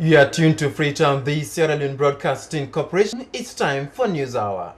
You are tuned to Freetown, the Sierra Leone Broadcasting Corporation. It's time for News Hour.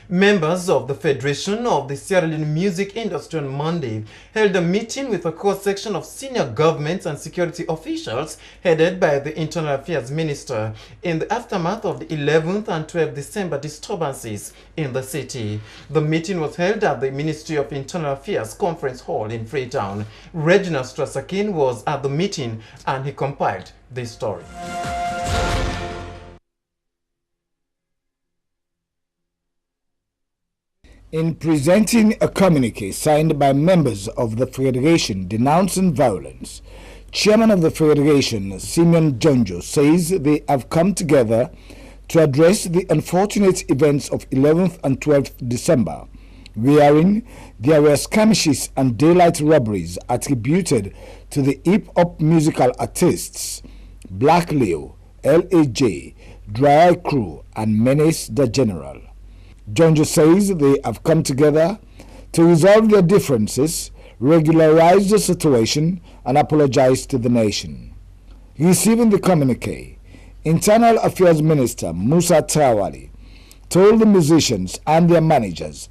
Members of the Federation of the Sierra Leone Music Industry on Monday held a meeting with a cross-section of senior government and security officials headed by the Internal Affairs Minister in the aftermath of the 11th and 12th December disturbances in the city. The meeting was held at the Ministry of Internal Affairs Conference Hall in Freetown. Reginald Strasakin was at the meeting and he compiled this story. In presenting a communique signed by members of the Federation denouncing violence, Chairman of the Federation, Simeon Jonjo, says they have come together to address the unfortunate events of 11th and 12th December, wherein there were skirmishes and daylight robberies attributed to the hip-hop musical artists Black Leo, L.A.J., Dry Eye Crew, and Menace the General. Jonjo says they have come together to resolve their differences, regularize the situation, and apologize to the nation. Receiving the communique, Internal Affairs Minister Musa Traoré told the musicians and their managers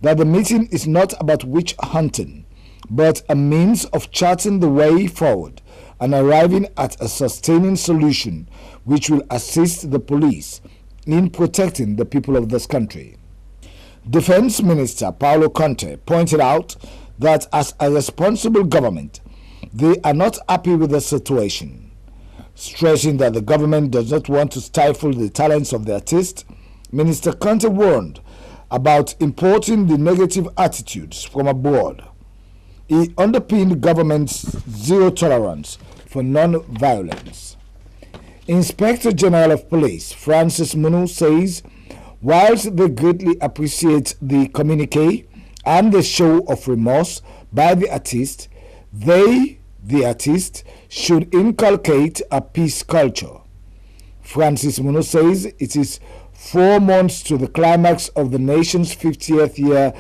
that the meeting is not about witch hunting, but a means of charting the way forward and arriving at a sustaining solution which will assist the police in protecting the people of this country. Defense Minister Paulo Conte pointed out that as a responsible government, they are not happy with the situation. Stressing that the government does not want to stifle the talents of the artists, Minister Conte warned about importing the negative attitudes from abroad. He underpinned government's zero tolerance for non-violence. Inspector General of Police Francis Munu says whilst they greatly appreciate the communique and the show of remorse by the artist, the artist, should inculcate a peace culture. Francis Munu says it is 4 months to the climax of the nation's 50th year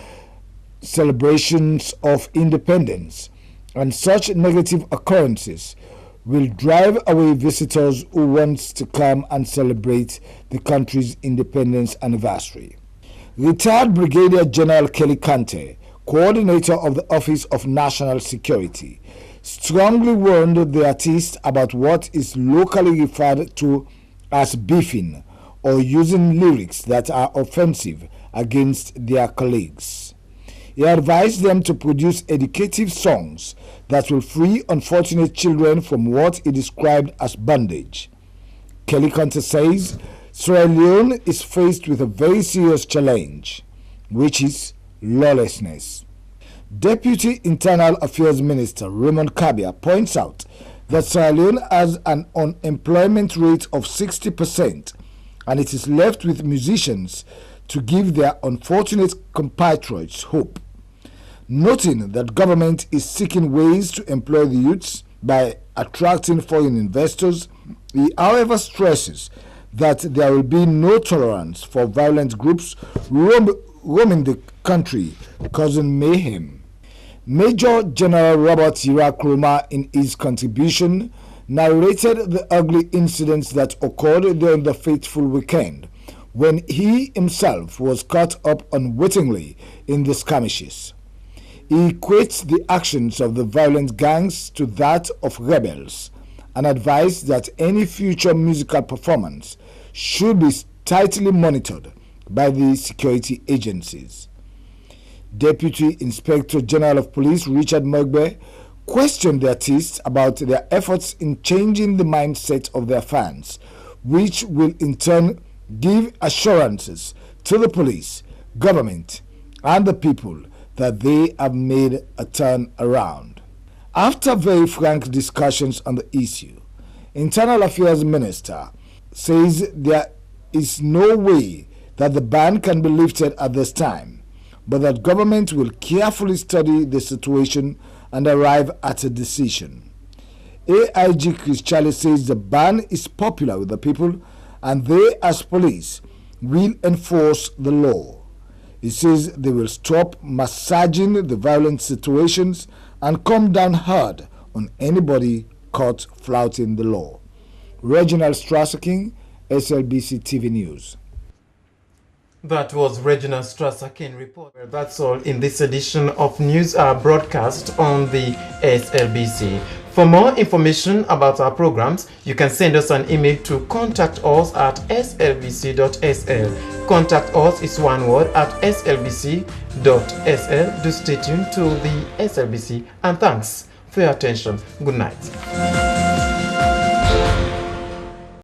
celebrations of independence, and such negative occurrences will drive away visitors who want to come and celebrate the country's independence anniversary. Retired Brigadier General Kelly Kante, coordinator of the Office of National Security, strongly warned the artists about what is locally referred to as beefing or using lyrics that are offensive against their colleagues. He advised them to produce educative songs that will free unfortunate children from what he described as bondage. Kelly Conte says Sierra Leone is faced with a very serious challenge, which is lawlessness. Deputy Internal Affairs Minister Raymond Kabia points out that Sierra Leone has an unemployment rate of 60%, and it is left with musicians to give their unfortunate compatriots hope. Noting that government is seeking ways to employ the youths by attracting foreign investors, he however stresses that there will be no tolerance for violent groups roaming the country causing mayhem. Major General Robert Yirakroma, in his contribution, narrated the ugly incidents that occurred during the fateful weekend when he himself was caught up unwittingly in the skirmishes. He equates the actions of the violent gangs to that of rebels and advised that any future musical performance should be tightly monitored by the security agencies. Deputy Inspector General of Police Richard Mogbe questioned the artists about their efforts in changing the mindset of their fans, which will in turn give assurances to the police, government, and the people that they have made a turn around. After very frank discussions on the issue, Internal Affairs Minister says there is no way that the ban can be lifted at this time, but that government will carefully study the situation and arrive at a decision. AIG Chris Charlie says the ban is popular with the people and they as police will enforce the law. He says they will stop massaging the violent situations and come down hard on anybody caught flouting the law. Reginald Strasser-King, SLBC TV News. That was Reginald Strasser-King report. That's all in this edition of News broadcast on the SLBC. For more information about our programs, you can send us an email to contact us at slbc.sl. Contact us is one word at slbc.sl. Do stay tuned to the SLBC, and thanks for your attention. Good night.